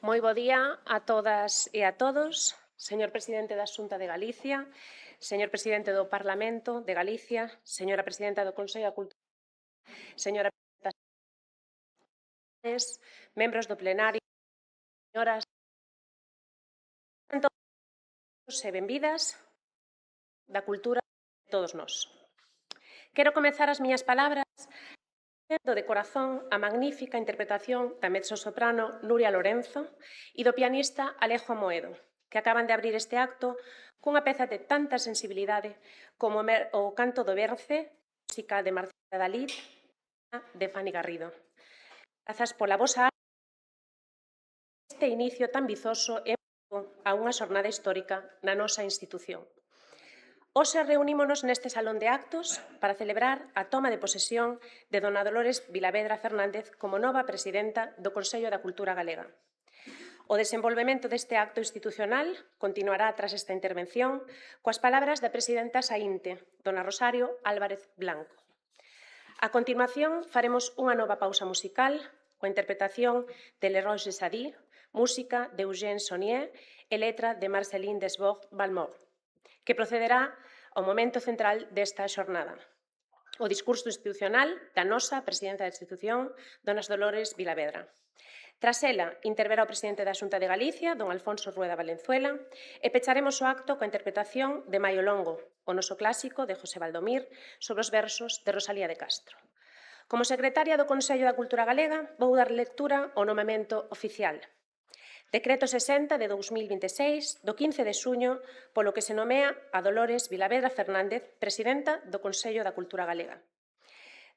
Moi bo día a todas e a todos, señor presidente da Xunta de Galicia, señor presidente do Parlamento de Galicia, señora presidenta do Consello da Cultura, señora presidenta das membros do plenario, señoras e benvidas da cultura de todos nós. Quero comezar as miñas palabras de corazón a magnífica interpretación da mezzosoprano Nuria Lorenzo e do pianista Alejo Amoedo, que acaban de abrir este acto cunha peza de tanta sensibilidade como o canto do Berce, música de Marcela Dalí, de Fanny Garrido. Grazas pola vosa este inicio tan vizoso e a unha xornada histórica na nosa institución. Hoxe reunímonos neste salón de actos para celebrar a toma de posesión de dona Dolores Vilavedra Fernández como nova presidenta do Consello da Cultura Galega. O desenvolvemento deste acto institucional continuará tras esta intervención coas palabras da presidenta saínte, dona Rosario Álvarez Blanco. A continuación, faremos unha nova pausa musical coa interpretación de Le Roche de Sadi, música de Eugène Sonnier e letra de Marceline Desbordes-Valmore, que procederá ao momento central desta xornada, o discurso institucional da nosa presidenta da institución, dona Dolores Vilavedra. Tras ela, interverá o presidente da Xunta de Galicia, don Alfonso Rueda Valenzuela, e pecharemos o acto coa interpretación de Maio Longo, o noso clásico de José Valdomir, sobre os versos de Rosalía de Castro. Como secretaria do Consello da Cultura Galega, vou dar lectura ao nomamento oficial. Decreto 60 de 2026, do 15 de xuño, polo que se nomea a Dolores Vilavedra Fernández, presidenta do Consello da Cultura Galega.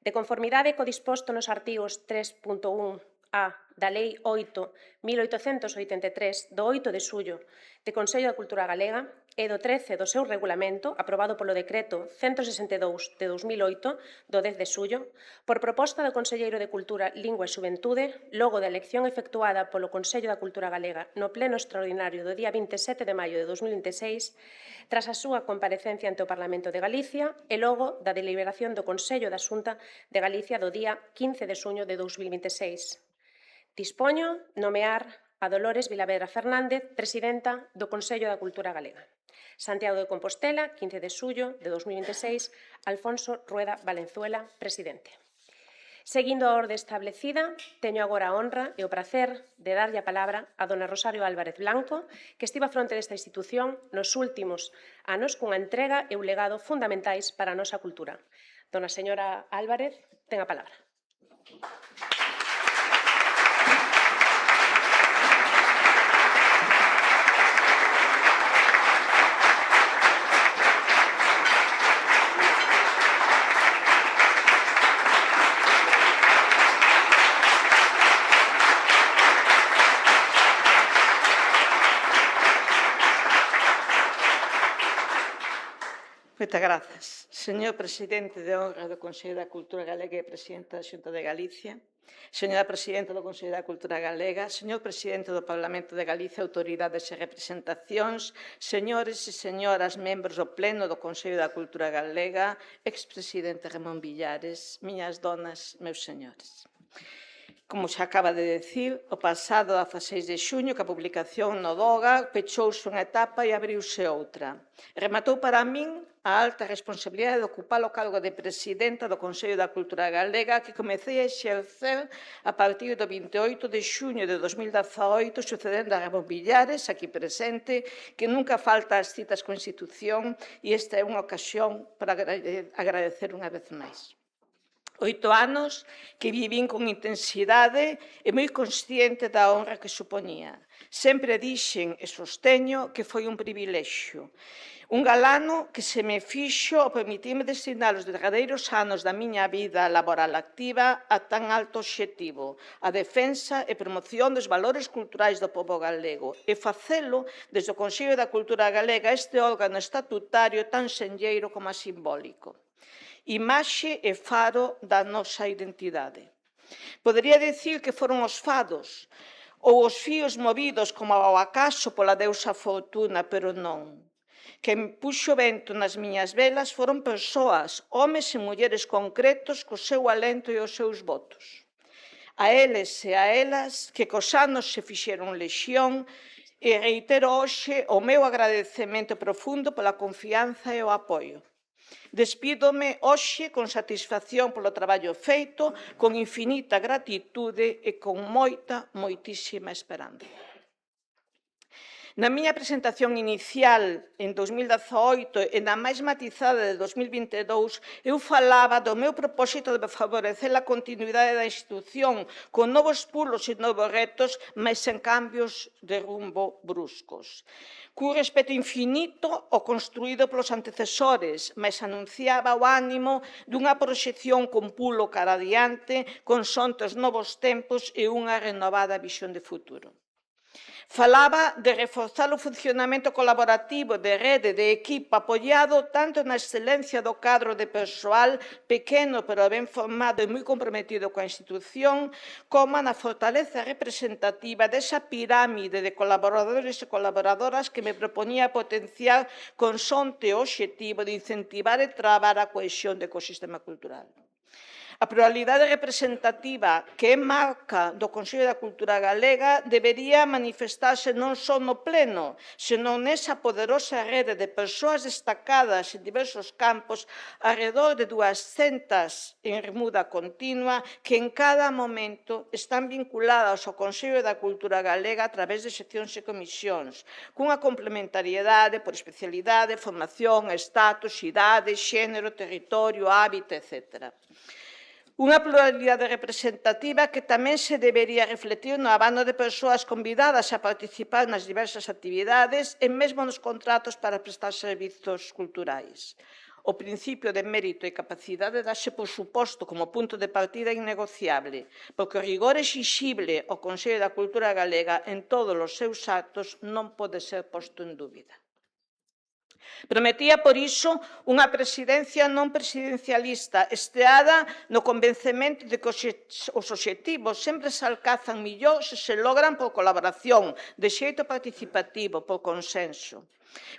De conformidade co disposto nos artigos 3.1a da Lei 8.1883 do 8 de xullo de Consello da Cultura Galega e do 13 do seu regulamento, aprobado polo Decreto 162 de 2008 do 10 de xullo, por proposta do Conselleiro de Cultura, Lingua e Xuventude, logo da elección efectuada polo Consello da Cultura Galega no pleno extraordinario do día 27 de maio de 2026, tras a súa comparecencia ante o Parlamento de Galicia e logo da deliberación do Consello da Xunta de Galicia do día 15 de xuño de 2026. Dispoño nomear a Dolores Vilavedra Fernández, presidenta do Consello da Cultura Galega. Santiago de Compostela, 15 de xullo de 2026, Alfonso Rueda Valenzuela, presidente. Seguindo a orde establecida, teño agora a honra e o prazer de darlle a palabra a dona Rosario Álvarez Blanco, que estivo á fronte desta institución nos últimos anos cunha entrega e un legado fundamentais para a nosa cultura. Dona señora Álvarez, ten a palabra. Moitas grazas. Señor presidente de honra do Consello da Cultura Galega e presidenta da Xunta de Galicia, señora presidenta do Consello da Cultura Galega, señor presidente do Parlamento de Galicia, autoridades e representacións, señores e señoras membros do Pleno do Consello da Cultura Galega, expresidente Ramón Villares, miñas donas, meus señores. Como xa acaba de decir, o pasado 16 de xuño, que a publicación no DOGA, pechouse unha etapa e abriuse outra. Rematou para min a alta responsabilidade de ocupar o cargo de presidenta do Consello da Cultura Galega, que comecei a exercer a partir do 28 de xuño de 2018, sucedendo a Ramón Villares, aquí presente, que nunca falta as citas coa institución, e esta é unha ocasión para agradecer unha vez máis. 8 anos que vivín con intensidade e moi consciente da honra que supoñía. Sempre dixen e sosteño que foi un privilexio. Un galano que se me fixo ao permitirme destinar os derradeiros anos da miña vida laboral activa a tan alto obxectivo, a defensa e promoción dos valores culturais do pobo galego, e facelo desde o Consello da Cultura Galega, este órgano estatutario tan senlleiro como simbólico. Imaxe e faro da nosa identidade. Podería dicir que foron os fados ou os fíos movidos como ao acaso pola deusa Fortuna, pero non. Quen puxo vento nas miñas velas foron persoas, homes e mulleres concretos co seu alento e os seus votos. A eles e a elas que cos anos se fixeron lexión e reitero hoxe o meu agradecemento profundo pola confianza e o apoio. Despídome hoxe con satisfacción polo traballo feito, con infinita gratitude e con moitísima esperanza. Na miña presentación inicial en 2018 e na máis matizada de 2022, eu falaba do meu propósito de favorecer a continuidade da institución con novos pulos e novos retos, mas sen cambios de rumbo bruscos. Cun respeto infinito ao construído polos antecesores, mas anunciaba o ánimo dunha proxección con pulo cara adiante, con sontes novos tempos e unha renovada visión de futuro. Falaba de reforzar o funcionamento colaborativo de rede, de equipo, apoiado tanto na excelencia do cadro de persoal, pequeno pero ben formado e moi comprometido coa institución, como na fortaleza representativa desa pirámide de colaboradores e colaboradoras que me proponía potenciar con sonte o obxectivo de incentivar e trabar a cohesión do ecosistema cultural. A pluralidade representativa que é marca do Consello da Cultura Galega debería manifestarse non só no pleno, senón nesa poderosa rede de persoas destacadas en diversos campos, arredor de 200 en remuda continua, que en cada momento están vinculadas ao Consello da Cultura Galega a través de seccións e comisións, cunha complementariedade por especialidade, formación, estatus, idade, xénero, territorio, hábito, etc. Unha pluralidade representativa que tamén se debería refletir no abano de persoas convidadas a participar nas diversas actividades e mesmo nos contratos para prestar servizos culturais. O principio de mérito e capacidade dáse por suposto como punto de partida innegociable, porque o rigor exixible ao Consello da Cultura Galega en todos os seus actos non pode ser posto en dúbida. Prometía, por iso, unha presidencia non presidencialista esteada no convencemento de que os obxectivos sempre se alcanzan millor se se logran por colaboración, de xeito participativo, por consenso.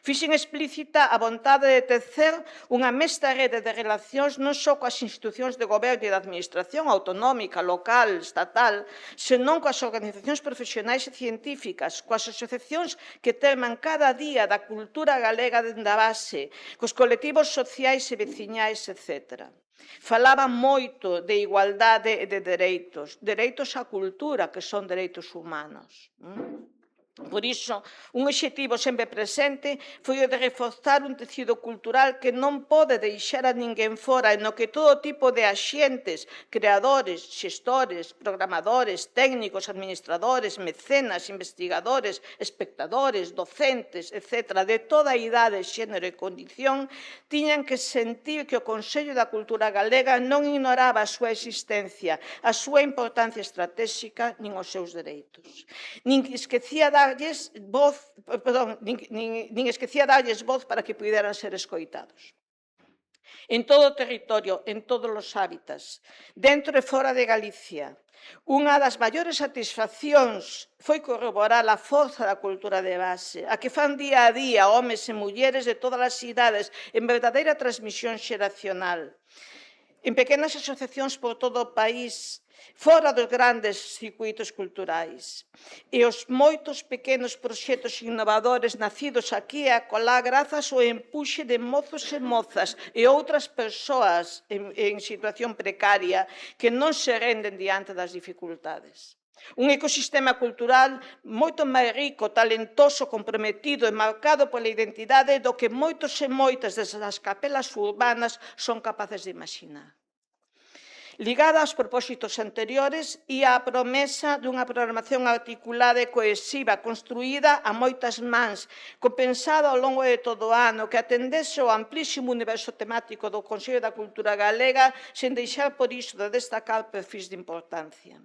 Fixen explícita a vontade de tecer unha mesta rede de relacións non só coas institucións de goberno e da administración autonómica, local, estatal, senón coas organizacións profesionais e científicas, coas asociacións que terman cada día da cultura galega dende a base, cos colectivos sociais e veciñais, etc. Falaba moito de igualdade e de dereitos á cultura, que son dereitos humanos. Por iso, un obxectivo sempre presente foi o de reforzar un tecido cultural que non pode deixar a ninguén fora e no que todo tipo de axentes, creadores, xestores, programadores, técnicos, administradores, mecenas, investigadores, espectadores, docentes, etc., de toda a idade, xénero e condición, tiñan que sentir que o Consello da Cultura Galega non ignoraba a súa existencia, a súa importancia estratégica, nin os seus dereitos. Nin esquecía darlles voz para que puderan ser escoitados. En todo o territorio, en todos os hábitats, dentro e fora de Galicia, unha das maiores satisfaccións foi corroborar a forza da cultura de base, a que fan día a día homes e mulleres de todas as idades en verdadeira transmisión xeracional. En pequenas asociacións por todo o país, fora dos grandes circuitos culturais. E os moitos pequenos proxectos innovadores nacidos aquí e acolá grazas ao empuxe de mozos e mozas e outras persoas en situación precaria que non se renden diante das dificultades. Un ecosistema cultural moito máis rico, talentoso, comprometido e marcado pola identidade do que moitos e moitas desas capelas urbanas son capaces de imaginar. Ligada aos propósitos anteriores e á promesa dunha programación articulada e cohesiva, construída a moitas mans, compensada ao longo de todo o ano, que atendese ao amplísimo universo temático do Consello da Cultura Galega, sen deixar por iso de destacar perfis de importancia.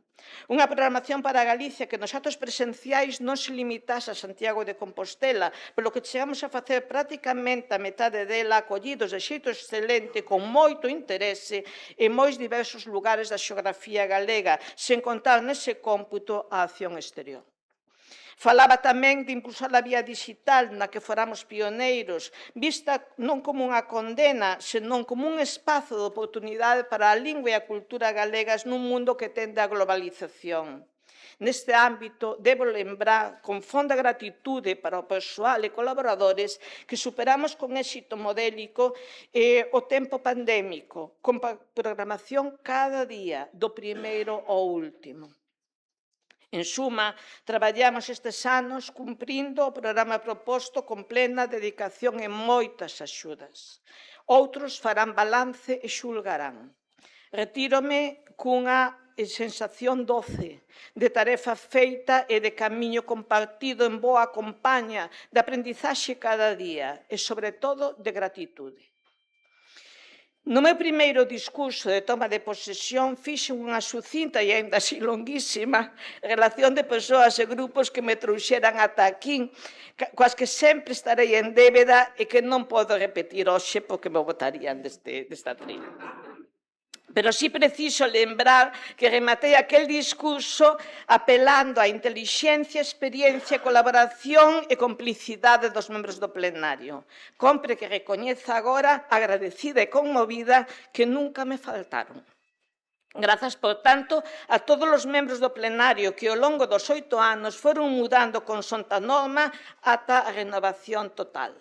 Unha programación para Galicia que nos actos presenciais non se limitase a Santiago de Compostela, polo que chegamos a facer prácticamente a metade dela acollidos de xeito excelente, con moito interese, en moi diversos lugares da xeografía galega, sen contar nese cómputo a acción exterior. Falaba tamén de impulsar a vía digital na que foramos pioneiros, vista non como unha condena, senón como un espazo de oportunidade para a lingua e a cultura galegas nun mundo que tende á globalización. Neste ámbito, debo lembrar con fonda gratitude para o persoal e colaboradores que superamos con éxito modélico o tempo pandémico, con programación cada día, do primeiro ao último. En suma, traballamos estes anos cumprindo o programa proposto con plena dedicación e moitas axudas. Outros farán balance e xulgarán. Retírome cunha sensación doce, de tarefa feita e de camiño compartido en boa compaña, de aprendizaxe cada día e, sobre todo, de gratitude. No meu primeiro discurso de toma de posesión fixen unha sucinta e aínda así longuísima relación de persoas e grupos que me trouxeran ata aquí, coas que sempre estarei en débeda e que non podo repetir hoxe porque me botarían desta trila. Pero sí preciso lembrar que rematei aquel discurso apelando á intelixencia, experiencia, colaboración e complicidade dos membros do plenario. Compre que recoñeza agora, agradecida e conmovida, que nunca me faltaron. Grazas, por tanto, a todos os membros do plenario que ao longo dos 8 anos foron mudando con sonta norma ata a renovación total.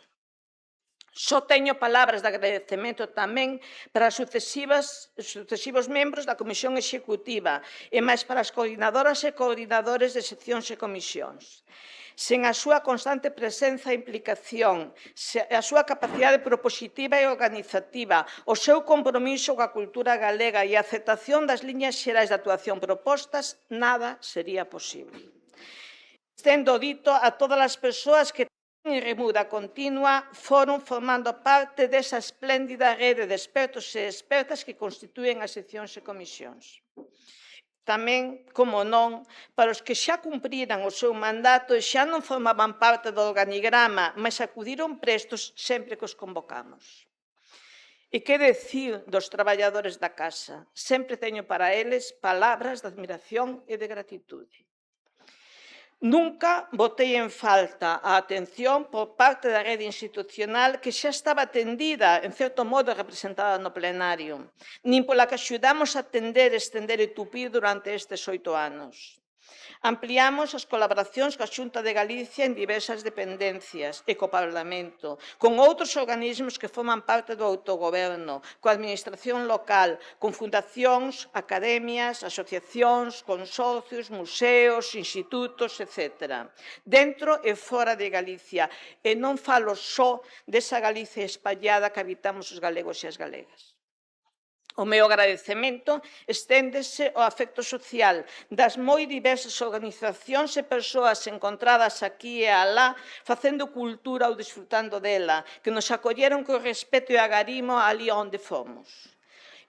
Só teño palabras de agradecemento tamén para os sucesivos membros da Comisión Executiva e máis para as coordinadoras e coordinadores de seccións e comisións. sen a súa constante presenza e implicación, a súa capacidade propositiva e organizativa, o seu compromiso coa cultura galega e a aceptación das liñas xerais de actuación propostas, nada sería posible. Estendo dito a todas as persoas que en remuda continua foron formando parte desa espléndida rede de expertos e expertas que constituen as seccións e comisións. Tamén, como non, para os que xa cumpriran o seu mandato e xa non formaban parte do organigrama, mas acudiron prestos sempre que os convocamos. E que decir dos traballadores da casa? Sempre teño para eles palabras de admiración e de gratitude. Nunca botei en falta a atención por parte da rede institucional que xa estaba atendida, en certo modo representada no plenario, nin pola que axudamos a atender, estender e tupir durante estes 8 anos. Ampliamos as colaboracións coa Xunta de Galicia en diversas dependencias e co Parlamento, con outros organismos que forman parte do autogoberno, coa administración local, con fundacións, academias, asociacións, consorcios, museos, institutos, etc. Dentro e fora de Galicia. E non falo só desa Galicia espallada que habitamos os galegos e as galegas. O meu agradecemento esténdese ao afecto social das moi diversas organizacións e persoas encontradas aquí e alá facendo cultura ou disfrutando dela, que nos acolleron co respeto e agarimo ali onde fomos.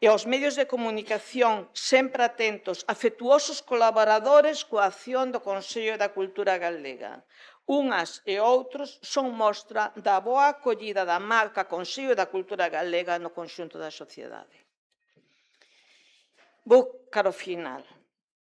E aos medios de comunicación sempre atentos, afectuosos colaboradores coa acción do Consello da Cultura Galega. Unhas e outros son mostra da boa acollida da marca Consello da Cultura Galega no conxunto da sociedade. Vou cara ao final.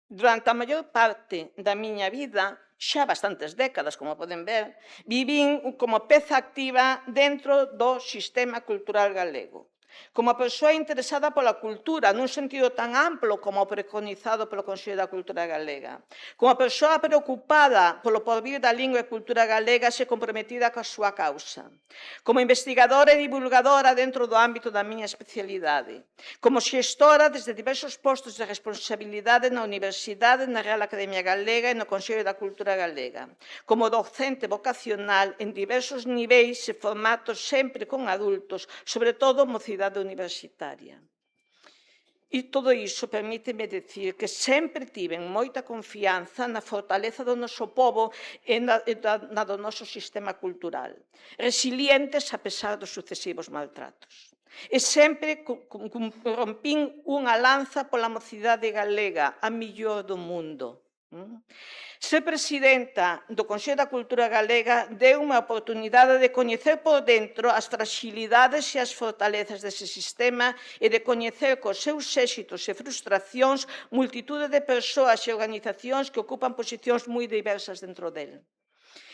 Durante a maior parte da miña vida, xa bastantes décadas, como poden ver, vivín como peza activa dentro do sistema cultural galego. Como persoa interesada pola cultura, nun sentido tan amplo como o preconizado polo Consello da Cultura Galega. Como persoa preocupada polo porvir da lingua e cultura galega e comprometida coa súa causa. Como investigadora e divulgadora dentro do ámbito da miña especialidade. Como xestora desde diversos postos de responsabilidade na Universidade, na Real Academia Galega e no Consello da Cultura Galega. Como docente vocacional en diversos niveis e formatos sempre con adultos, sobre todo mocidade universitaria. E todo iso permíteme dicir que sempre tiven moita confianza na fortaleza do noso pobo e na do noso sistema cultural, resilientes a pesar dos sucesivos maltratos. E sempre rompín unha lanza pola mocidade galega, a millor do mundo. Ser presidenta do Consello da Cultura Galega deu unha oportunidade de coñecer por dentro as fragilidades e as fortalezas dese sistema e de coñecer cos seus éxitos e frustracións multitude de persoas e organizacións que ocupan posicións moi diversas dentro del.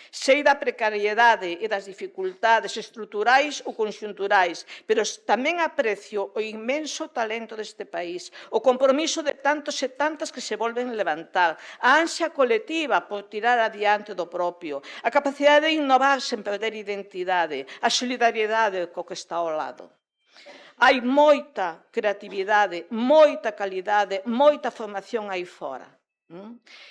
Sei da precariedade e das dificultades estruturais ou conxunturais, pero tamén aprecio o inmenso talento deste país, o compromiso de tantos e tantas que se volven levantar, a ansia colectiva por tirar adiante do propio, a capacidade de innovar sen perder identidade, a solidariedade co que está ao lado. Hai moita creatividade, moita calidade, moita formación aí fora.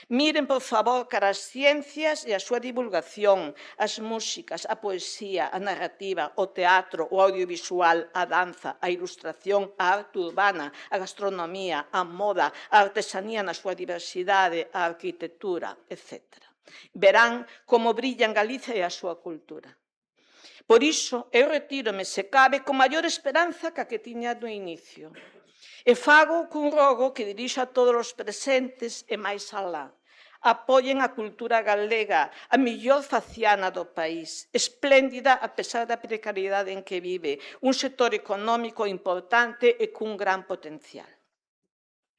Miren, por favor, cara as ciencias e a súa divulgación, as músicas, a poesía, a narrativa, o teatro, o audiovisual, a danza, a ilustración, a arte urbana, a gastronomía, a moda, a artesanía na súa diversidade, a arquitectura, etc. Verán como brillan Galicia e a súa cultura. Por iso, eu retírome, se cabe, con maior esperanza que a que tiña no inicio. E fago cun rogo que dirixo a todos os presentes e máis alá. Apoien a cultura galega, a millor faciana do país, espléndida a pesar da precariedade en que vive, un sector económico importante e cun gran potencial.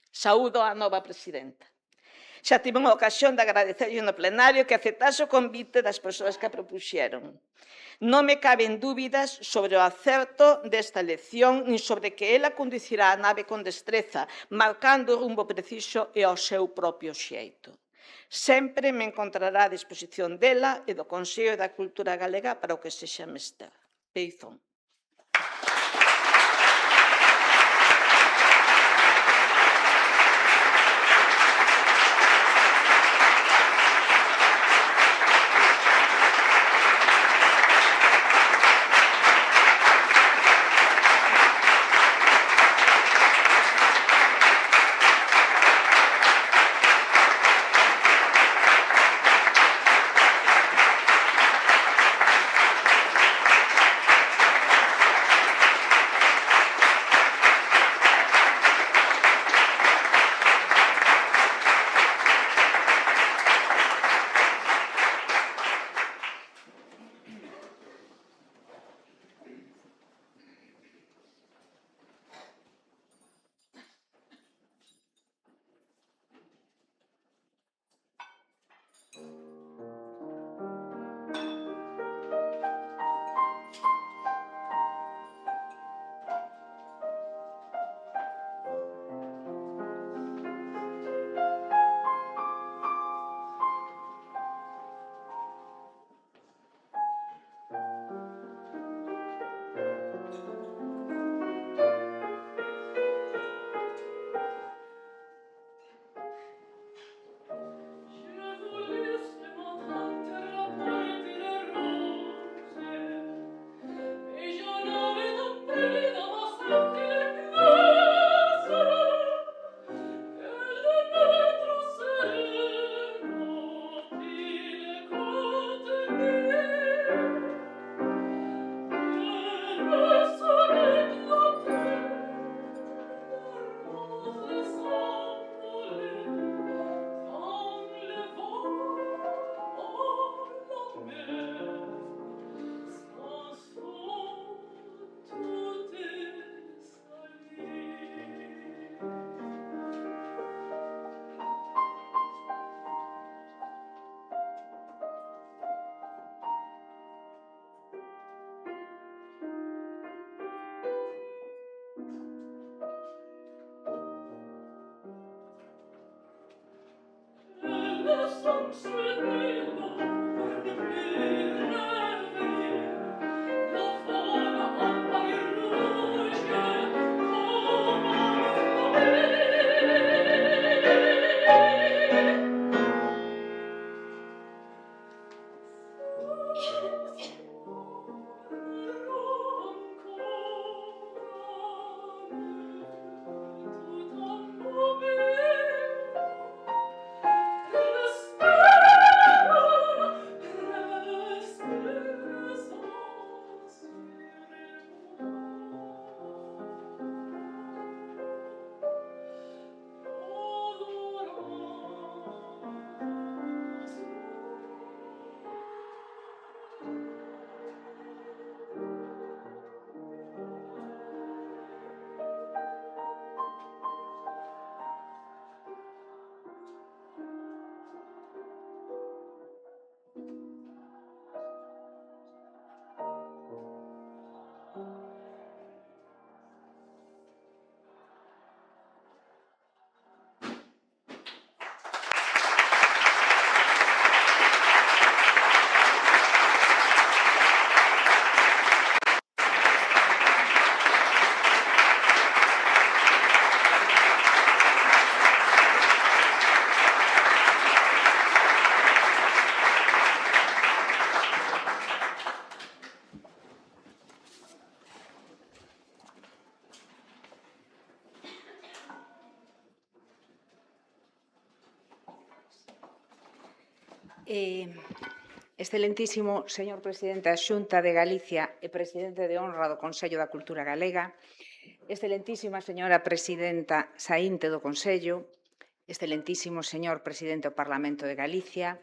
Saúdo a nova presidenta. Xa tive unha ocasión de agradecerlle no plenario que aceptase o convite das persoas que a propuxeron. Non me caben dúbidas sobre o acerto desta elección nin sobre que ela conducirá a nave con destreza, marcando o rumbo preciso e ao seu propio xeito. Sempre me encontrará a disposición dela e do Consello da Cultura Galega para o que sexa menester. Beizón. Excelentísimo señor presidente da Xunta de Galicia e presidente de honra do Consello da Cultura Galega, excelentísima señora presidenta saínte do Consello, excelentísimo señor presidente do Parlamento de Galicia,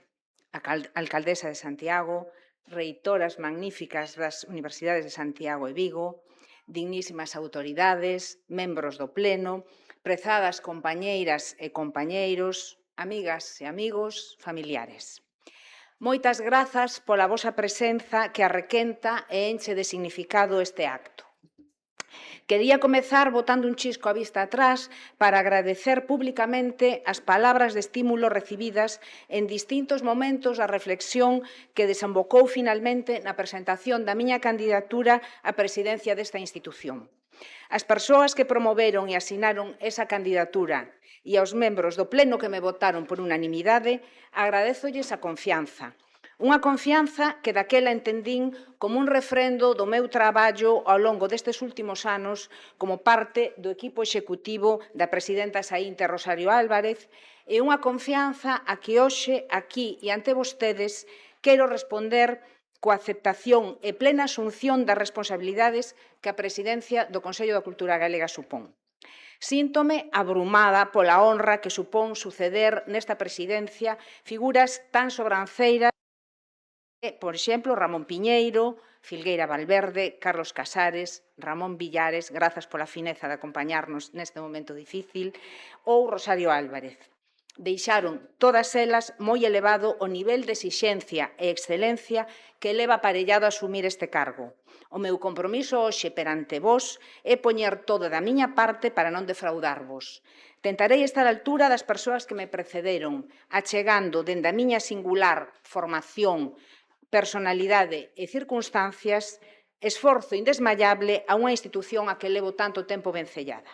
alcaldesa de Santiago, reitoras magníficas das Universidades de Santiago e Vigo, dignísimas autoridades, membros do Pleno, prezadas compañeiras e compañeiros, amigas e amigos, familiares. Moitas grazas pola vosa presenza que arrequenta e enche de significado este acto. Quería comezar botando un chisco á vista atrás para agradecer públicamente as palabras de estímulo recibidas en distintos momentos da reflexión que desembocou finalmente na presentación da miña candidatura á presidencia desta institución. As persoas que promoveron e asinaron esa candidatura e aos membros do Pleno que me votaron por unanimidade, agradézolles a confianza. Unha confianza que daquela entendín como un refrendo do meu traballo ao longo destes últimos anos como parte do equipo executivo da presidenta saínte Rosario Álvarez e unha confianza a que hoxe, aquí e ante vostedes, quero responder coa aceptación e plena asunción das responsabilidades que a presidencia do Consello da Cultura Galega supón. Síntome abrumada pola honra que supón suceder nesta presidencia figuras tan sobranceiras, por exemplo, Ramón Piñeiro, Filgueira Valverde, Carlos Casares, Ramón Villares, grazas pola fineza de acompañarnos neste momento difícil, ou Rosario Álvarez. Deixaron todas elas moi elevado o nivel de exixencia e excelencia que leva aparellado a asumir este cargo. O meu compromiso hoxe perante vos é poñer todo da miña parte para non defraudarvos. Tentarei estar á altura das persoas que me precederon, achegando dende a miña singular formación, personalidade e circunstancias, esforzo indesmayable a unha institución a que levo tanto tempo vencellada.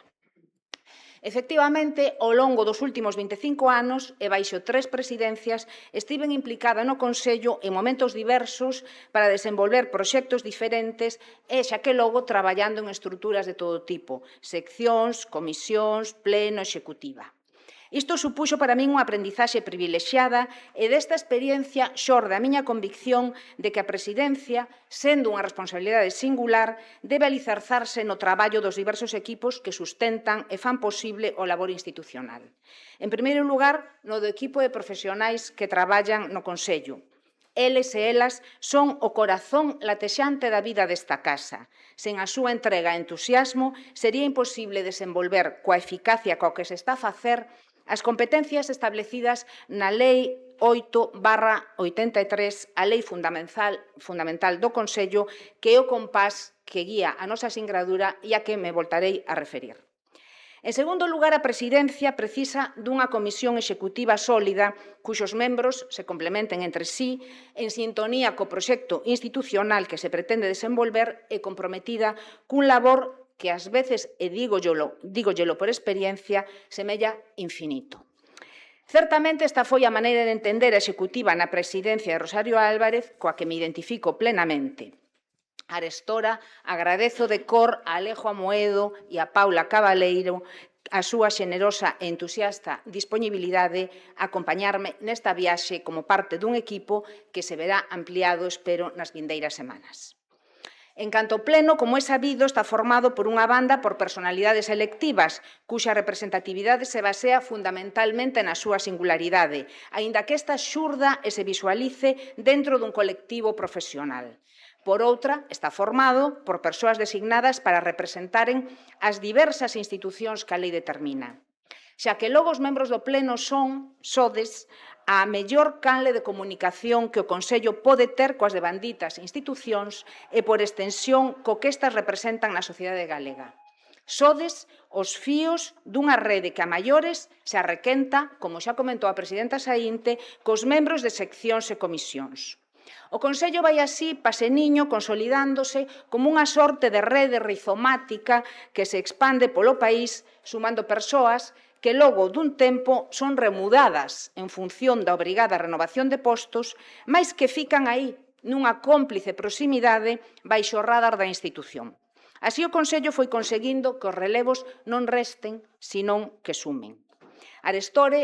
Efectivamente, ao longo dos últimos 25 anos e baixo 3 presidencias, estiven implicada no Consello en momentos diversos para desenvolver proxectos diferentes e xa que logo traballando en estruturas de todo tipo, seccións, comisións, pleno, executiva. Isto supuxo para min unha aprendizaxe privilexiada e desta experiencia xorde a miña convicción de que a presidencia, sendo unha responsabilidade singular, debe alizarzarse no traballo dos diversos equipos que sustentan e fan posible o labor institucional. En primeiro lugar, no do equipo de profesionais que traballan no Consello. Eles e elas son o corazón latexante da vida desta casa. Sen a súa entrega e entusiasmo, sería imposible desenvolver coa eficacia coa que se está a facer as competencias establecidas na Lei 8/83, a Lei Fundamental do Consello, que é o compás que guía a nosa singradura e a que me voltarei a referir. En segundo lugar, a Presidencia precisa dunha comisión executiva sólida cuxos membros se complementen entre sí en sintonía co proxecto institucional que se pretende desenvolver e comprometida cun labor que ás veces, e dígollelo por experiencia, semella infinito. Certamente esta foi a maneira de entender a executiva na presidencia de Rosario Álvarez, coa que me identifico plenamente. Arestora, agradezo de cor a Alejo Amoedo e a Paula Cabaleiro a súa xenerosa e entusiasta disponibilidade a acompañarme nesta viaxe como parte dun equipo que se verá ampliado, espero, nas vindeiras semanas. En canto ao pleno, como é sabido, está formado por unha banda por personalidades electivas, cuxa representatividade se basea fundamentalmente na súa singularidade, aínda que esta xurda e se visualice dentro dun colectivo profesional. Por outra, está formado por persoas designadas para representaren as diversas institucións que a lei determina. Xa que logo os membros do pleno sodes, a mellor canle de comunicación que o Consello pode ter coas devanditas institucións e, por extensión, co que estas representan na sociedade galega. Sodes os fíos dunha rede que a maiores se arrequenta, como xa comentou a presidenta Saínte, cos membros de seccións e comisións. O Consello vai así paseniño consolidándose como unha sorte de rede rizomática que se expande polo país sumando persoas que logo dun tempo son remudadas en función da obrigada renovación de postos, mais que fican aí nunha cómplice proximidade baixo o radar da institución. Así o Consello foi conseguindo que os relevos non resten, senón que sumen. Arestora,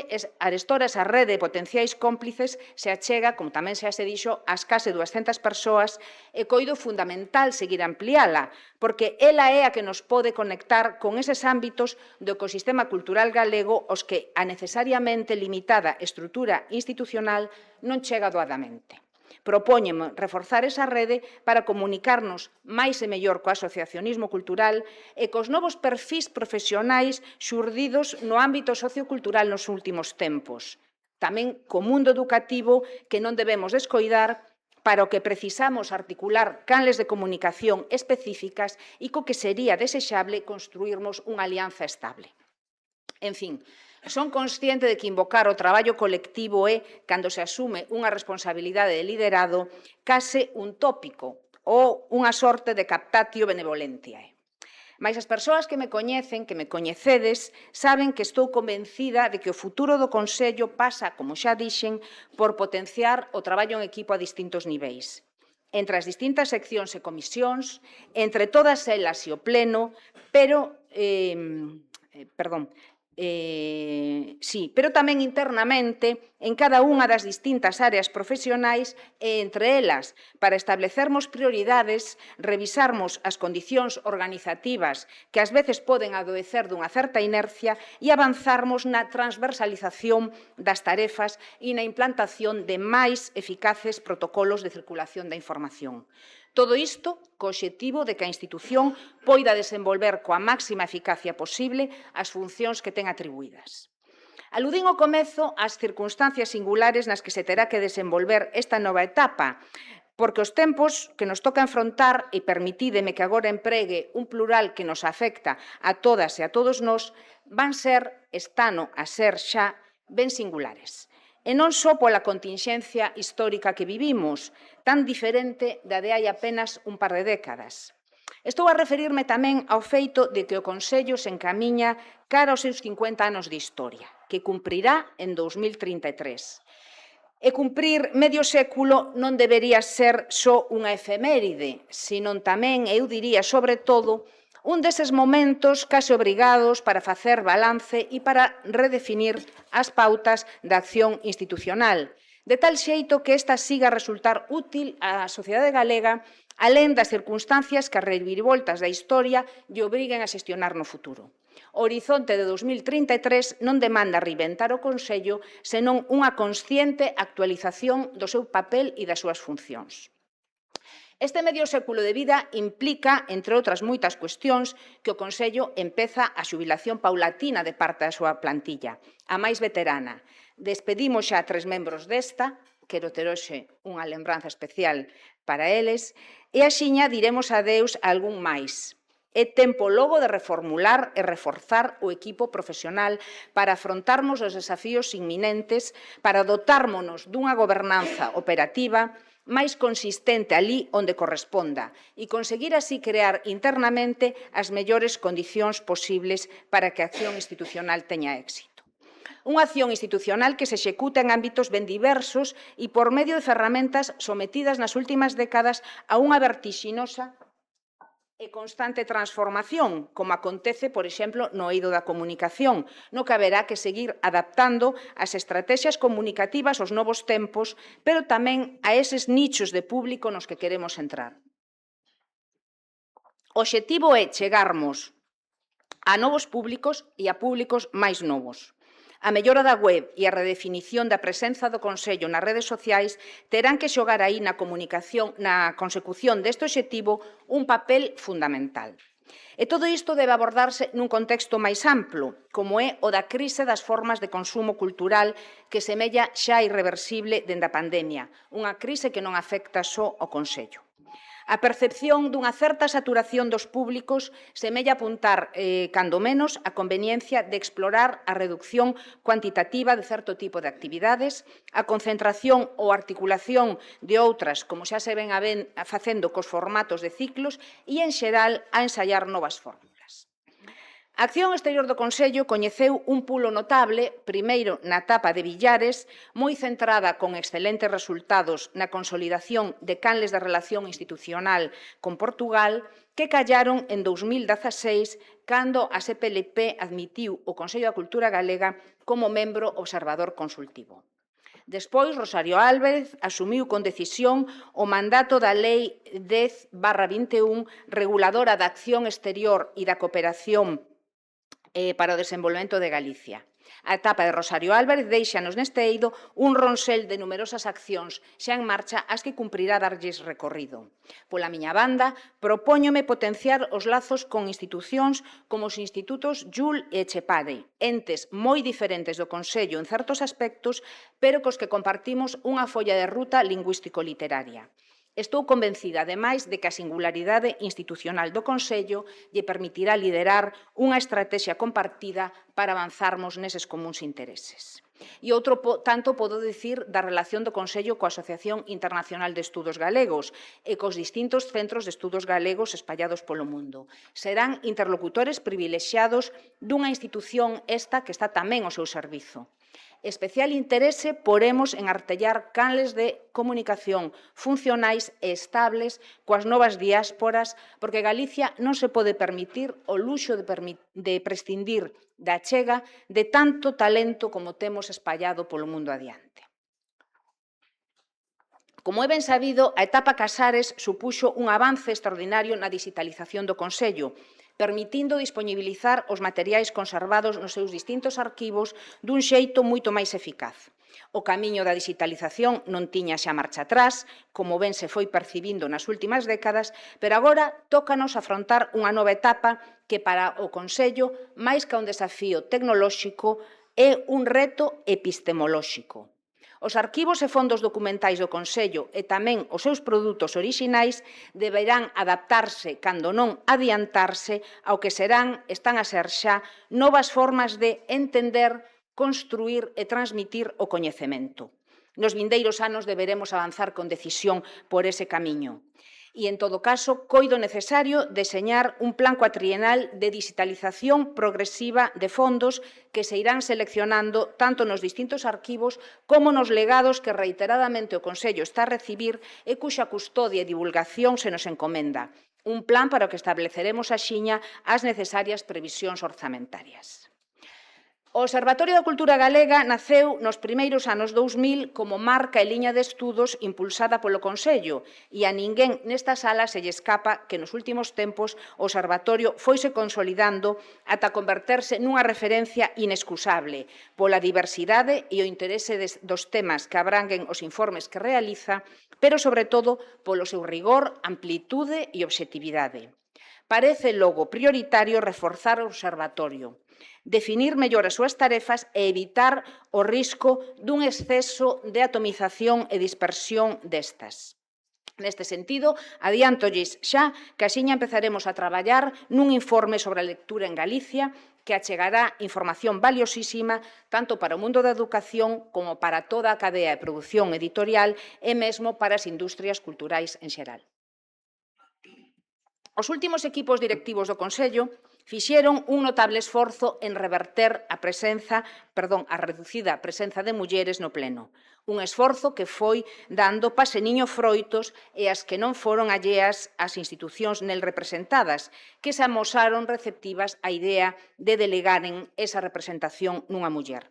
esa rede de potenciais cómplices se achega, como tamén xa se dixo, ás case 200 persoas e coido fundamental seguir ampliála, porque ela é a que nos pode conectar con eses ámbitos do ecosistema cultural galego aos que a necesariamente limitada estrutura institucional non chega doadamente. Propóñeme reforzar esa rede para comunicarnos máis e mellor co asociacionismo cultural e cos novos perfís profesionais xurdidos no ámbito sociocultural nos últimos tempos. Tamén co mundo educativo que non debemos descoidar para o que precisamos articular canles de comunicación específicas e co que sería desexable construirmos unha alianza estable. En fin, son consciente de que invocar o traballo colectivo é, cando se asume unha responsabilidade de liderado, case un tópico ou unha sorte de captatio benevolentiae. Mais as persoas que me coñecen, que me coñecedes, saben que estou convencida de que o futuro do Consello pasa, como xa dixen, por potenciar o traballo en equipo a distintos niveis. Entre as distintas seccións e comisións, entre todas elas e o pleno, pero tamén internamente en cada unha das distintas áreas profesionais e entre elas para establecermos prioridades, revisarmos as condicións organizativas que ás veces poden adoecer dunha certa inercia e avanzarmos na transversalización das tarefas e na implantación de máis eficaces protocolos de circulación da información. Todo isto co obxectivo de que a institución poida desenvolver coa máxima eficacia posible as funcións que ten atribuídas. Aludín ao comezo ás circunstancias singulares nas que se terá que desenvolver esta nova etapa, porque os tempos que nos toca enfrontar, e permitídeme que agora empregue un plural que nos afecta a todas e a todos nós, están a ser xa ben singulares. E non só pola continxencia histórica que vivimos, tan diferente da de hai apenas un par de décadas. Estou a referirme tamén ao feito de que o Consello se encamiña cara aos seus 50 anos de historia, que cumprirá en 2033. E cumprir medio século non debería ser só unha efeméride, senón tamén, eu diría, sobre todo, un deses momentos case obrigados para facer balance e para redefinir as pautas da acción institucional, de tal xeito que esta siga a resultar útil á sociedade galega alén das circunstancias que as reviravoltas da historia lle obriguen a xestionar no futuro. O horizonte de 2033 non demanda reinventar o Consello, senón unha consciente actualización do seu papel e das súas funcións. Este medio século de vida implica, entre outras moitas cuestións, que o Consello empeza a xubilación paulatina de parte da súa plantilla, a máis veterana. Despedimos xa a 3 membros desta, quero ter hoxe unha lembranza especial para eles, e axiña diremos adeus a algún máis. É tempo logo de reformular e reforzar o equipo profesional para afrontarmos os desafíos inminentes, para dotármonos dunha gobernanza operativa máis consistente ali onde corresponda e conseguir así crear internamente as mellores condicións posibles para que a acción institucional teña éxito. Unha acción institucional que se executa en ámbitos ben diversos e por medio de ferramentas sometidas nas últimas décadas a unha vertixinosa e constante transformación, como acontece, por exemplo, no eido da comunicación, no que haberá que seguir adaptando as estrategias comunicativas aos novos tempos, pero tamén a eses nichos de público nos que queremos entrar. O obxectivo é chegarmos a novos públicos e a públicos máis novos. A mellora da web e a redefinición da presenza do Consello nas redes sociais terán que xogar aí na comunicación, na consecución deste obxectivo un papel fundamental. E todo isto debe abordarse nun contexto máis amplo, como é o da crise das formas de consumo cultural que semella xa irreversible dende a pandemia, unha crise que non afecta só ao Consello. A percepción dunha certa saturación dos públicos semella apuntar, cando menos, a conveniencia de explorar a reducción cuantitativa de certo tipo de actividades, a concentración ou articulación de outras, como xa se ven facendo cos formatos de ciclos, e, en xeral, a ensaiar novas fórmulas. A acción exterior do Consello coñeceu un pulo notable, primeiro na etapa de Villares, moi centrada con excelentes resultados na consolidación de canles de relación institucional con Portugal, que callaron en 2016, cando a CPLP admitiu o Consello da Cultura Galega como membro observador consultivo. Despois, Rosario Álvarez asumiu con decisión o mandato da Lei 10/21, reguladora da acción exterior e da cooperación para o desenvolvemento de Galicia. A etapa de Rosario Álvarez deixanos neste eido un ronsel de numerosas accións xa en marcha as que cumprirá darlles recorrido. Pola miña banda, propóñome potenciar os lazos con institucións como os institutos JUL e Etxepare, entes moi diferentes do Consello en certos aspectos, pero cos que compartimos unha folla de ruta lingüístico-literaria. Estou convencida, ademais, de que a singularidade institucional do Consello lle permitirá liderar unha estrategia compartida para avanzarmos neses comuns intereses. E outro tanto podo dicir da relación do Consello coa Asociación Internacional de Estudos Galegos e cos distintos centros de estudos galegos espallados polo mundo. Serán interlocutores privilexiados dunha institución esta que está tamén ao seu servizo. Especial interese poremos en artellar canles de comunicación funcionais e estables coas novas diásporas, porque Galicia non se pode permitir o luxo de prescindir da achega de tanto talento como temos espallado polo mundo adiante. Como é ben sabido, a etapa Casares supuxo un avance extraordinario na digitalización do Consello, permitindo disponibilizar os materiais conservados nos seus distintos arquivos dun xeito moito máis eficaz. O camiño da digitalización non tiña xa marcha atrás, como ben se foi percibindo nas últimas décadas, pero agora tócanos afrontar unha nova etapa que para o Consello, máis que un desafío tecnolóxico, é un reto epistemolóxico. Os arquivos e fondos documentais do Consello e tamén os seus produtos orixinais deberán adaptarse, cando non adiantarse, ao que están a ser xa novas formas de entender, construir e transmitir o coñecemento. Nos vindeiros anos deberemos avanzar con decisión por ese camiño. E, en todo caso, coido necesario deseñar un plan cuatrienal de digitalización progresiva de fondos que se irán seleccionando tanto nos distintos arquivos como nos legados que reiteradamente o Consello está a recibir e cuxa custodia e divulgación se nos encomenda. Un plan para o que estableceremos axiña as necesarias previsións orzamentarias. O Observatorio da Cultura Galega naceu nos primeiros anos 2000 como marca e liña de estudos impulsada polo Consello e a ninguén nesta sala se lle escapa que nos últimos tempos o Observatorio foise consolidando ata converterse nunha referencia inexcusable pola diversidade e o interese dos temas que abranguen os informes que realiza, pero sobre todo polo seu rigor, amplitude e obxectividade. Parece logo prioritario reforzar o Observatorio, definir mellor as súas tarefas e evitar o risco dun exceso de atomización e dispersión destas. Neste sentido, adiántolles xa que axiña empezaremos a traballar nun informe sobre a lectura en Galicia que achegará información valiosísima tanto para o mundo da educación como para toda a cadea de produción editorial e mesmo para as industrias culturais en xeral. Os últimos equipos directivos do Consello fixeron un notable esforzo en reverter a reducida presenza de mulleres no Pleno. Un esforzo que foi dando paseniño froitos e as que non foron alleas ás institucións nel representadas, que se amosaron receptivas á idea de delegaren esa representación nunha muller.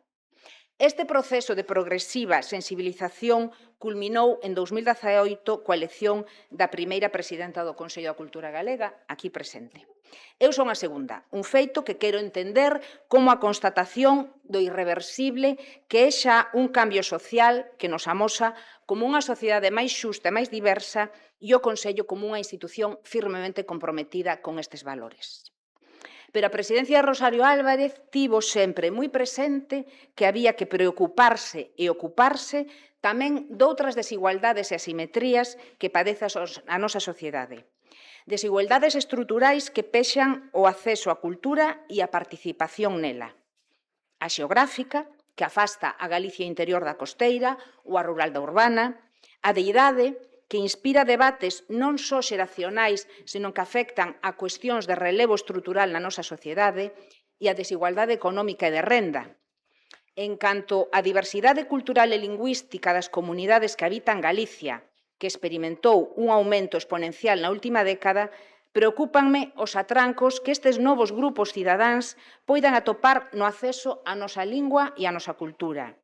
Este proceso de progresiva sensibilización culminou en 2018 coa elección da primeira presidenta do Consello da Cultura Galega, aquí presente. Eu son a segunda, un feito que quero entender como a constatación do irreversible que é xa un cambio social que nos amosa como unha sociedade máis xusta e máis diversa e o Consello como unha institución firmemente comprometida con estes valores. Pero a presidencia de Rosario Álvarez tivo sempre moi presente que había que preocuparse e ocuparse tamén doutras desigualdades e asimetrías que padece a nosa sociedade. Desigualdades estruturais que pexan o acceso á cultura e a participación nela. A xeográfica, que afasta a Galicia interior da costeira ou a rural da urbana, a de idade, que inspira debates non só xeracionais, senón que afectan a cuestións de relevo estrutural na nosa sociedade e a desigualdade económica e de renda. En canto á diversidade cultural e lingüística das comunidades que habitan Galicia, que experimentou un aumento exponencial na última década, preocúpanme os atrancos que estes novos grupos cidadáns poidan atopar no acceso á nosa lingua e á nosa cultura.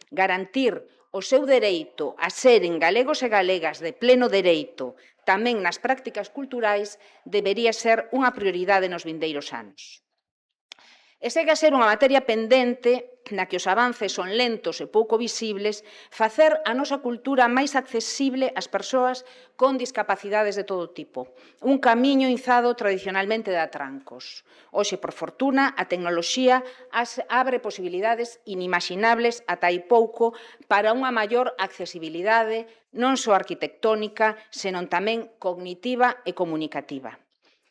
Garantir o seu dereito a seren galegos e galegas de pleno dereito tamén nas prácticas culturais debería ser unha prioridade nos vindeiros anos. E segue a ser unha materia pendente na que os avances son lentos e pouco visibles, facer a nosa cultura máis accesible ás persoas con discapacidades de todo tipo. Un camiño inzado tradicionalmente de atrancos. Hoxe, por fortuna, a tecnoloxía abre posibilidades inimaginables ata hai pouco para unha maior accesibilidade non só arquitectónica, senón tamén cognitiva e comunicativa.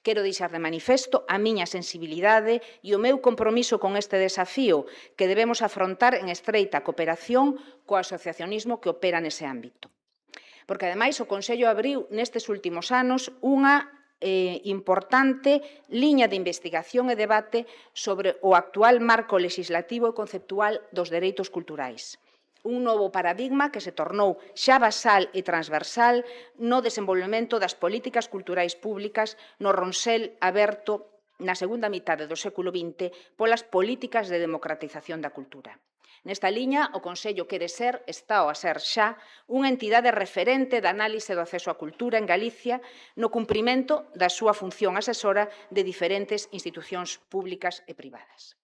Quero deixar de manifesto a miña sensibilidade e o meu compromiso con este desafío que debemos afrontar en estreita cooperación co asociacionismo que opera nese ámbito. Porque, ademais, o Consello abriu nestes últimos anos unha importante liña de investigación e debate sobre o actual marco legislativo e conceptual dos dereitos culturais. Un novo paradigma que se tornou xa basal e transversal no desenvolvemento das políticas culturais públicas no ronsel aberto na segunda mitade do século XX polas políticas de democratización da cultura. Nesta liña, o Consello quere ser, está a ser xa, unha entidade referente de análise do acceso á cultura en Galicia no cumprimento da súa función asesora de diferentes institucións públicas e privadas.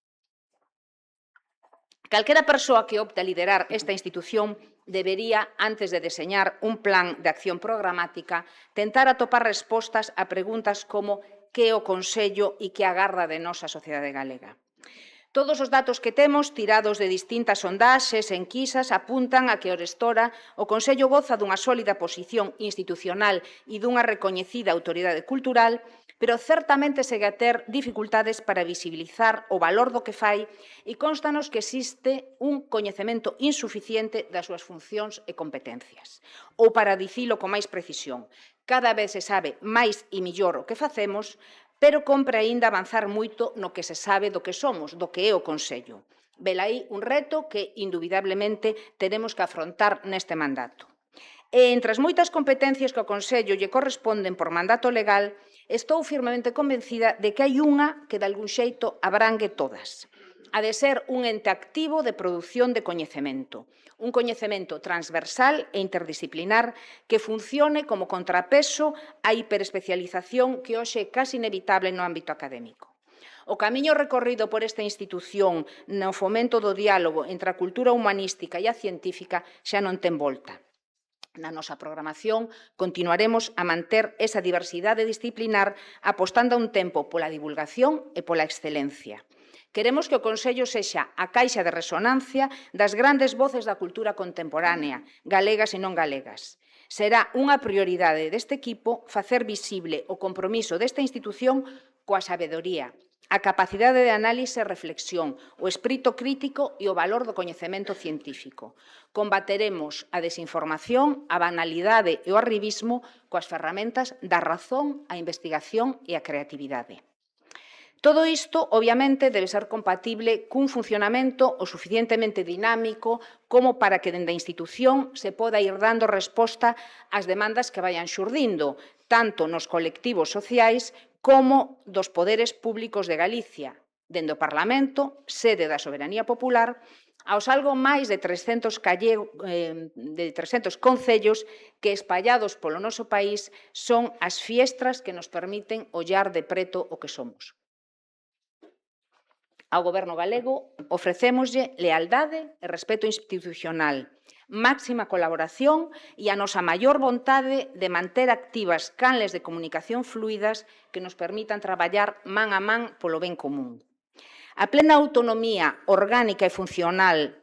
Calquera persoa que opte a liderar esta institución debería, antes de deseñar un plan de acción programática, tentar atopar respostas a preguntas como que é o Consello e que agarda de nós a sociedade galega. Todos os datos que temos, tirados de distintas sondaxes e enquisas, apuntan a que orestora o Consello goza dunha sólida posición institucional e dunha recoñecida autoridade cultural, pero certamente segue a ter dificultades para visibilizar o valor do que fai e constanos que existe un coñecemento insuficiente das súas funcións e competencias. Ou, para dicilo con máis precisión, cada vez se sabe máis e millor o que facemos, pero compre aínda avanzar moito no que se sabe do que somos, do que é o Consello. Velaí un reto que, indubidablemente, teremos que afrontar neste mandato. E entre as moitas competencias que ao Consello lle corresponden por mandato legal, estou firmemente convencida de que hai unha que, de algún xeito, abrangue todas. A de ser un ente activo de produción de coñecemento. Un coñecemento transversal e interdisciplinar que funcione como contrapeso á hiperespecialización que hoxe é casi inevitable no ámbito académico. O camiño recorrido por esta institución no fomento do diálogo entre a cultura humanística e a científica xa non ten volta. Na nosa programación continuaremos a manter esa diversidade disciplinar apostando a un tempo pola divulgación e pola excelencia. Queremos que o Consello sexa a caixa de resonancia das grandes voces da cultura contemporánea, galegas e non galegas. Será unha prioridade deste equipo facer visible o compromiso desta institución coa sabedoría, a capacidade de análise e reflexión, o espírito crítico e o valor do coñecemento científico. Combateremos a desinformación, a banalidade e o arribismo coas ferramentas da razón, a investigación e a creatividade. Todo isto, obviamente, debe ser compatible cun funcionamento o suficientemente dinámico como para que dende a institución se poda ir dando resposta ás demandas que vayan xurdindo, tanto nos colectivos sociais como dos poderes públicos de Galicia, dende o Parlamento, sede da soberanía popular, aos algo máis de 300 concellos que, espallados polo noso país, son as fiestras que nos permiten ollar de preto o que somos. Ao Goberno galego ofrecémoslle lealdade e respeto institucional, máxima colaboración e a nosa maior vontade de manter activas canles de comunicación fluidas que nos permitan traballar man a man polo ben común. A plena autonomía orgánica e funcional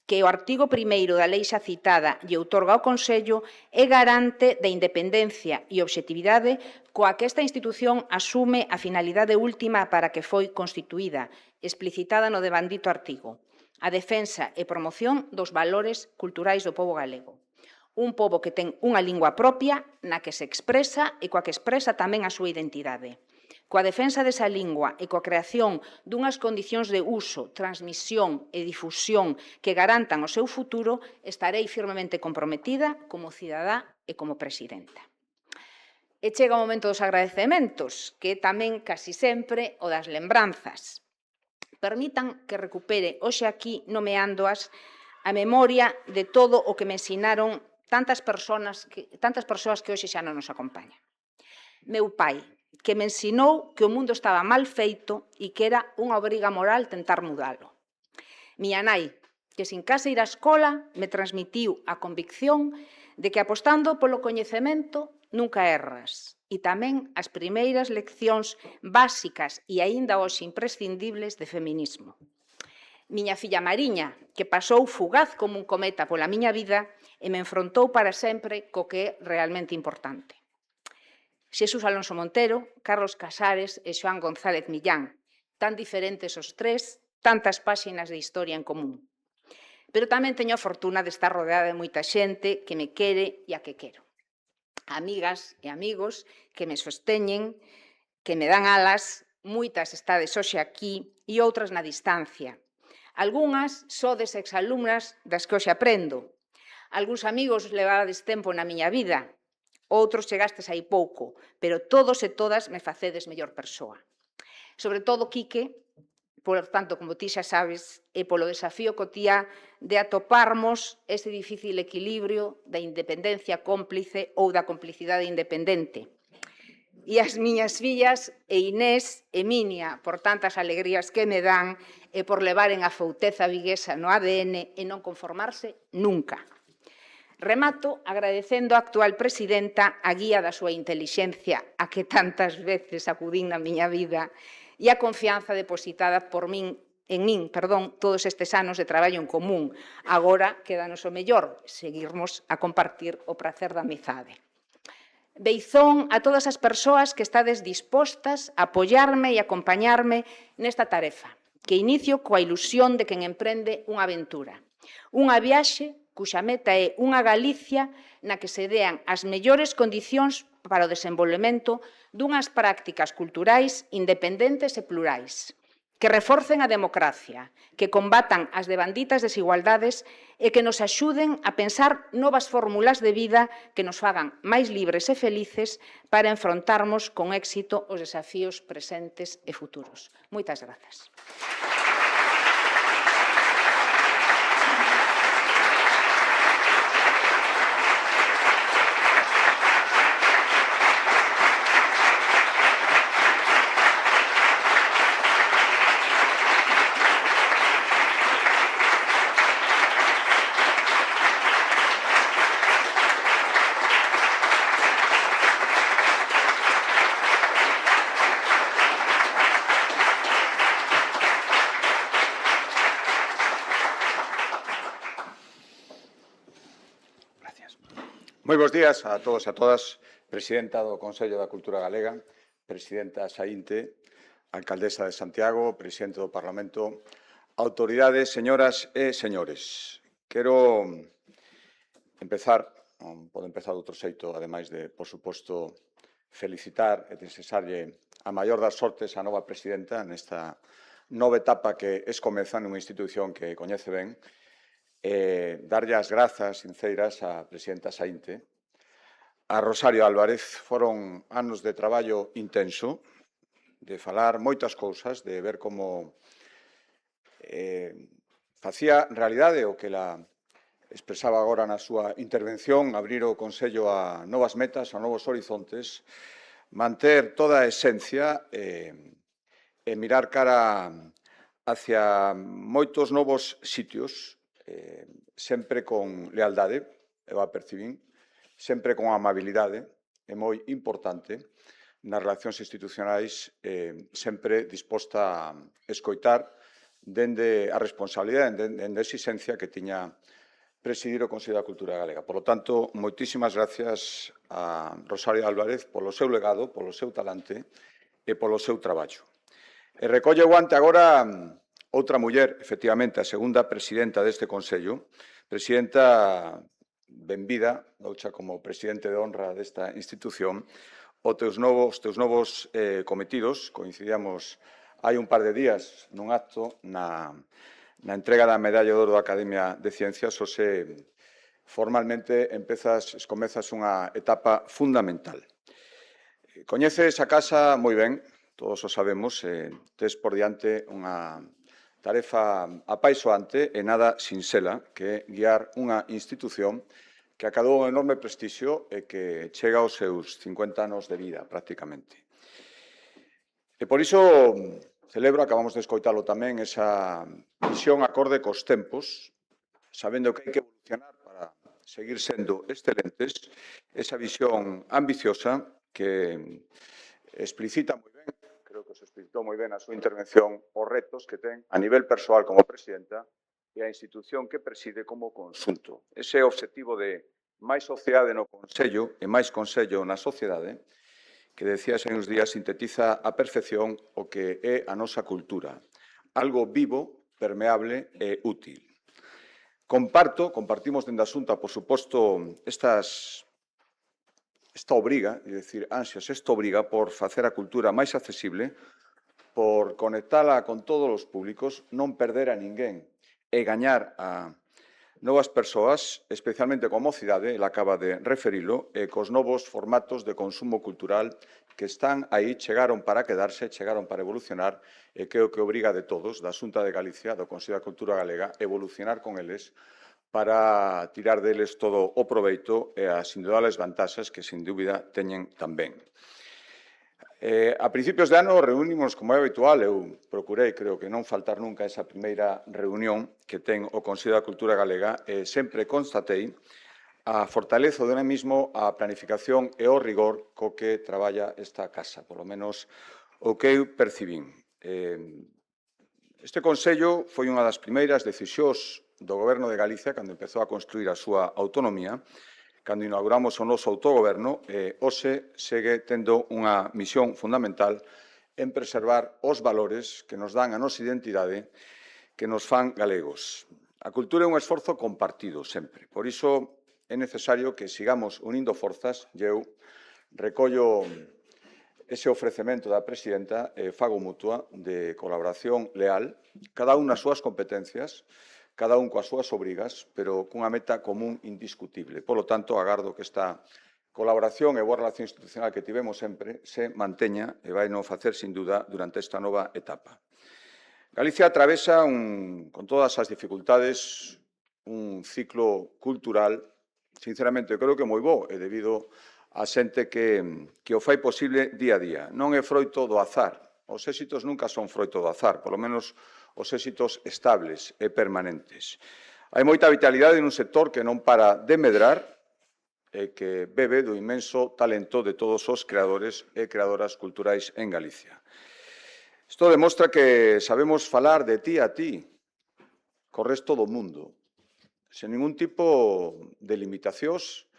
que o artigo 1º da lei xa citada lle outorga ao Consello é garante de independencia e obxectividade coa que esta institución asume a finalidade última para que foi constituída, explicitada no devandito artigo, a defensa e promoción dos valores culturais do pobo galego. Un pobo que ten unha lingua propia na que se expresa e coa que expresa tamén a súa identidade. Coa defensa desa lingua e coa creación dunhas condicións de uso, transmisión e difusión que garantan o seu futuro, estarei firmemente comprometida como cidadá e como presidenta. E chega o momento dos agradecementos, que é tamén casi sempre o das lembranzas. Permitan que recupere hoxe aquí, nomeándoas, a memoria de todo o que me ensinaron tantas persoas que hoxe xa non nos acompañan. Meu pai, que me ensinou que o mundo estaba mal feito e que era unha obriga moral tentar mudalo. Miña nai, que sin case ir á escola me transmitiu a convicción de que apostando polo coñecemento nunca erras, e tamén as primeiras leccións básicas e aínda hoxe imprescindibles de feminismo. Miña filla Mariña, que pasou fugaz como un cometa pola miña vida e me enfrontou para sempre co que é realmente importante. Xesús Alonso Montero, Carlos Casares e Xoán González Millán, tan diferentes os tres, tantas páxinas de historia en común. Pero tamén teño a fortuna de estar rodeada de moita xente que me quere e a que quero. Amigas e amigos que me sosteñen, que me dan alas, moitas estades hoxe aquí e outras na distancia. Algunhas sodes exalumnas das que hoxe aprendo. Algúns amigos levades tempo na miña vida, outros chegastes hai pouco, pero todos e todas me facedes mellor persoa. Sobre todo, Quique, por tanto, como ti xa sabes, e polo desafío cotía de atoparmos ese difícil equilibrio da independencia cómplice ou da complicidade independente. E as miñas fillas, e Inés e Minia, por tantas alegrías que me dan e por levaren a fouteza viguesa no ADN e non conformarse nunca. Remato agradecendo á actual presidenta a guía da súa intelixencia a que tantas veces acudín na miña vida e a confianza depositada en min, todos estes anos de traballo en común. Agora quédanos o mellor, seguirmos a compartir o prazer da amizade. Beizón a todas as persoas que estades dispostas a apoiarme e acompañarme nesta tarefa, que inicio coa ilusión de quen emprende unha aventura. Unha viaxe cuxa meta é unha Galicia na que se dean as mellores condicións para o desenvolvemento dunhas prácticas culturais independentes e plurais, que reforcen a democracia, que combatan as devanditas desigualdades e que nos axuden a pensar novas fórmulas de vida que nos fagan máis libres e felices para enfrontarmos con éxito os desafíos presentes e futuros. Moitas grazas. Moi bons días a todos e a todas. Presidenta do Consello da Cultura Galega, Presidenta Saínte, Alcaldesa de Santiago, Presidente do Parlamento, autoridades, señoras e señores. Quero empezar, non podo empezar de outro xeito, ademais de, por suposto, felicitar e desexarlle a maior das sortes á nova presidenta nesta nova etapa que escomeza nunha institución que coñece ben, darlle as grazas sinceiras á presidenta Saínte, a Rosario Álvarez. Foron anos de traballo intenso, de falar moitas cousas, de ver como facía realidade o que la expresaba agora na súa intervención, abrir o Consello a novas metas, a novos horizontes, manter toda a esencia e mirar cara hacia moitos novos sitios, sempre con lealdade, eu a percibín, sempre con amabilidade, é moi importante, nas relacións institucionais, sempre disposta a escoitar dende a responsabilidade, dende a exigencia que tiña presidir o Consello da Cultura Galega. Por lo tanto, moitísimas gracias a Rosario Álvarez polo seu legado, polo seu talante e polo seu traballo. E recolle o guante agora outra muller, efectivamente, a segunda presidenta deste Consello, presidenta benvida, doucha como presidente de honra desta institución, os teus novos cometidos. Coincidíamos hai un par de días nun acto na entrega da Medalla de Ouro da Academia de Ciencias, onde formalmente escomezas unha etapa fundamental. Coñeces a casa moi ben, todos o sabemos, tes por diante unha tarefa apaixoante e nada sinxela, que é guiar unha institución que acadou un enorme prestixio e que chega aos seus 50 anos de vida, prácticamente. E por iso celebro, acabamos de escoitalo tamén, esa visión acorde cos tempos, sabendo que hai que evolucionar para seguir sendo excelentes, esa visión ambiciosa que explicita moi ben, creo que se explicitou moi ben a súa intervención, os retos que ten a nivel persoal como presidenta e a institución que preside como conxunto. Ese obxectivo de máis sociedade no Consello e máis Consello na sociedade, que decías hai uns días, sintetiza a perfección o que é a nosa cultura. Algo vivo, permeable e útil. Compartimos dende a Xunta, por suposto, esta obriga, é dicir, ansias, esta obriga por facer a cultura máis accesible, por conectala con todos os públicos, non perder a ninguén e gañar a novas persoas, especialmente coa mocidade, ela acaba de referilo, e cos novos formatos de consumo cultural que están aí, chegaron para quedarse, chegaron para evolucionar, e que é o que obriga de todos, da Xunta de Galicia, do Consello da Cultura Galega, evolucionar con eles para tirar deles todo o proveito e as indudables vantaxes que, sin dúbida, teñen tamén. A principios de ano reunimos, como é habitual, eu procurei, creo que non faltar nunca esa primeira reunión que ten o Consello da Cultura Galega, e sempre constatei a fortaleza do mesmo, a planificación e o rigor co que traballa esta casa, polo menos o que eu percibín. Este Consello foi unha das primeiras decisións do Goberno de Galicia cando empezou a construir a súa autonomía, cando inauguramos o noso autogoberno, hoxe segue tendo unha misión fundamental en preservar os valores que nos dan a nosa identidade, que nos fan galegos. A cultura é un esforzo compartido sempre, por iso é necesario que sigamos unindo forzas, e eu recollo ese ofrecemento da presidenta, fago mutua, de colaboración leal, cada un nas súas competencias, cada un coas súas obrigas, pero cunha meta común indiscutible. Por lo tanto, agardo que esta colaboración e boa relación institucional que tivemos sempre se manteña e vai non facer, sin duda, durante esta nova etapa. Galicia atravesa, con todas as dificultades, un ciclo cultural, sinceramente, eu creo que moi bo, e debido a xente que o fai posible día a día. Non é froito do azar. Os éxitos nunca son froito do azar, polo menos os éxitos estables e permanentes. Hai moita vitalidade nun sector que non para de medrar e que bebe do inmenso talento de todos os creadores e creadoras culturais en Galicia. Isto demostra que sabemos falar de ti a ti co resto do mundo, sen ningún tipo de limitacións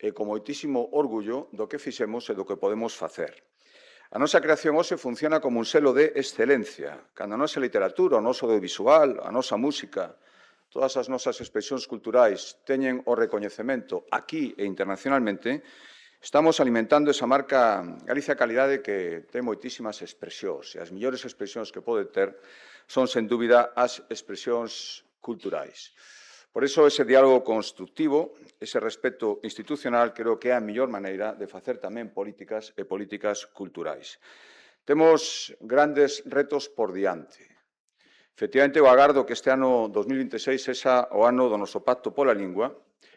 e con moitísimo orgullo do que fixemos e do que podemos facer. A nosa creación hoxe funciona como un selo de excelencia, cando a nosa literatura, o noso audiovisual, a nosa música, todas as nosas expresións culturais teñen o recoñecemento aquí e internacionalmente, estamos alimentando esa marca Galicia Calidade que ten moitísimas expresións, e as millores expresións que pode ter son, sen dúbida, as expresións culturais. Por iso, ese diálogo constructivo, ese respeto institucional, creo que é a mellor maneira de facer tamén políticas e políticas culturais. Temos grandes retos por diante. Efectivamente, eu agardo que este ano 2026 sexa o ano do noso pacto pola lingua,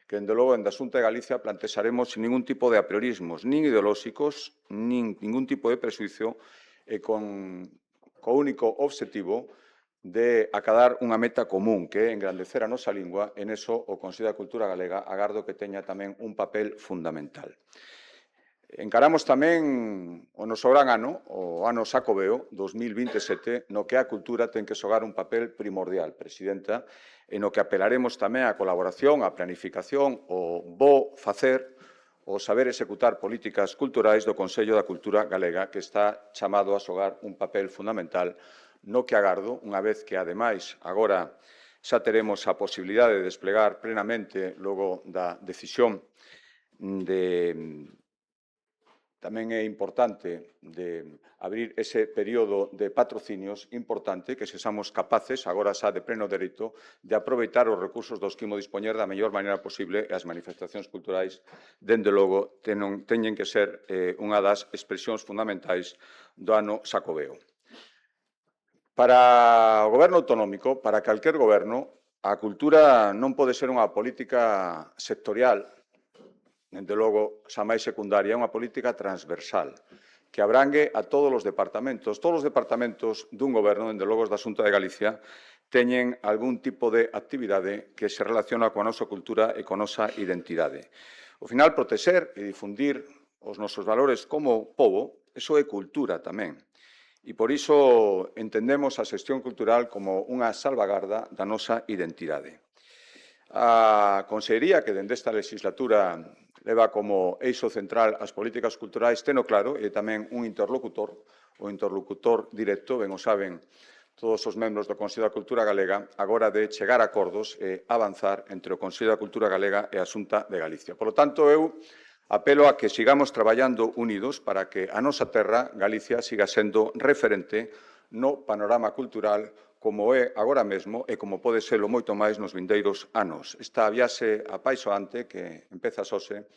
que, dende logo, en da Xunta de Galicia plantexaremos sin ningún tipo de apriorismos, nin ideolóxicos, nin ningún tipo de presuizo, e con o único obxectivo de acadar unha meta común, que é engrandecer a nosa lingua, e neso o Consello da Cultura Galega agardo que teña tamén un papel fundamental. Encaramos tamén o noso gran ano, o ano Xacobeo 2027, no que a cultura ten que xogar un papel primordial, Presidenta, e no que apelaremos tamén á colaboración, á planificación, o bo facer, o saber executar políticas culturais do Consello da Cultura Galega, que está chamado a xogar un papel fundamental no que agardo, unha vez que, ademais, agora xa teremos a posibilidade de desplegar plenamente logo da decisión tamén é importante de abrir ese período de patrocinios importante que sexamos capaces, agora xa de pleno dereito, de aproveitar os recursos dos que imos dispoñer da mellor maneira posible e as manifestacións culturais, dende logo, teñen que ser unha das expresións fundamentais do ano Xacobeo. Para o goberno autonómico, para calquer goberno, a cultura non pode ser unha política sectorial, dende logo, xa máis secundaria, é unha política transversal, que abrangue a todos os departamentos. Todos os departamentos dun goberno, dende logo da Xunta de Galicia, teñen algún tipo de actividade que se relaciona coa nosa cultura e coa nosa identidade. Ao final, protexer e difundir os nosos valores como pobo, iso é cultura tamén. E por iso entendemos a xestión cultural como unha salvagarda da nosa identidade. A Consellería, que dende esta legislatura leva como eixo central as políticas culturais, teno claro, e tamén un interlocutor, o interlocutor directo, ben o saben todos os membros do Consello da Cultura Galega, agora de chegar a acordos e avanzar entre o Consello da Cultura Galega e a Xunta de Galicia. Por lo tanto, eu apelo a que sigamos traballando unidos para que a nosa terra, Galicia, siga sendo referente no panorama cultural como é agora mesmo e como pode serlo moito máis nos vindeiros anos. Esta viaxe apaixoante que empeza hoxe,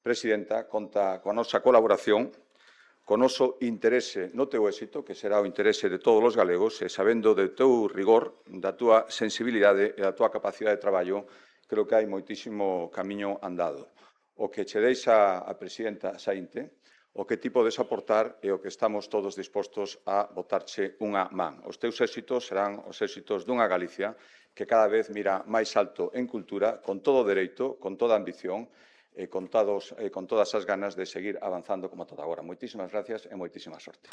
Presidenta, conta coa nosa colaboración, co noso interese no teu éxito, que será o interese de todos os galegos, e sabendo do teu rigor, da túa sensibilidade e da túa capacidade de traballo, creo que hai moitísimo camiño andado. O que che deixa a Presidenta Saínte, o que ti podes aportar e o que estamos todos dispostos a botarche unha man. Os teus éxitos serán os éxitos dunha Galicia que cada vez mira máis alto en cultura, con todo dereito, con toda ambición e con todas as ganas de seguir avanzando como toda agora. Moitísimas gracias e moitísima sorte.